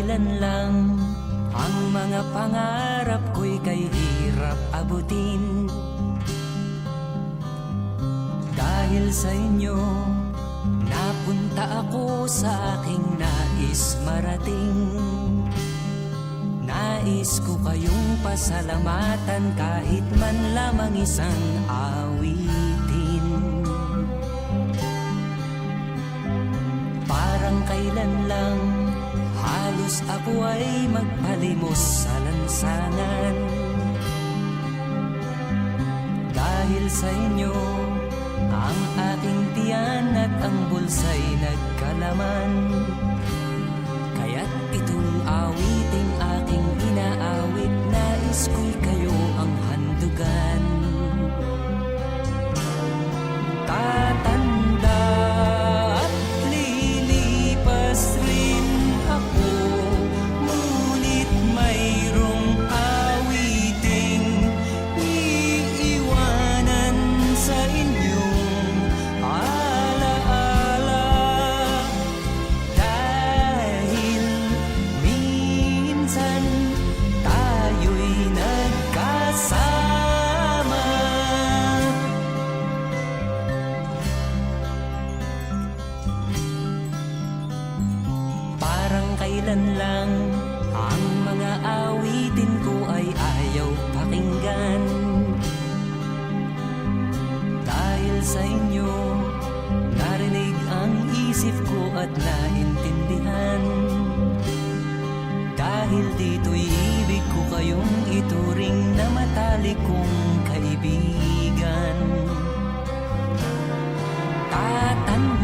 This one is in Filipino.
kailan lang ang mga pangarap ko'y kay hirap abutin. Dahil sa inyo, napunta ako sa aking nais marating. Nais ko kayong pasalamatan kahit man lamang isang awitin. Parang kailan lang halos ako ay magpalimos sa lansangan. Dahil sa inyo, ang aking tiyan at ang bulsa'y nagkalaman. Kaya't itong awiting aking inaawit, nais ko'y kayo ang handugan. Tatanda at lilipas rin ako, ngunit mayroong awiting iiwanan sa inyong alaala. Dahil minsan tayo'y nagkasama. Parang kailan lang ang mga awitin ko ay ayaw pakinggan. Dahil sa inyo, narinig ang isip ko at naintindihan. Dahil dito'y ibig ko kayong ituring na matalik kong kaibigan. Tatanda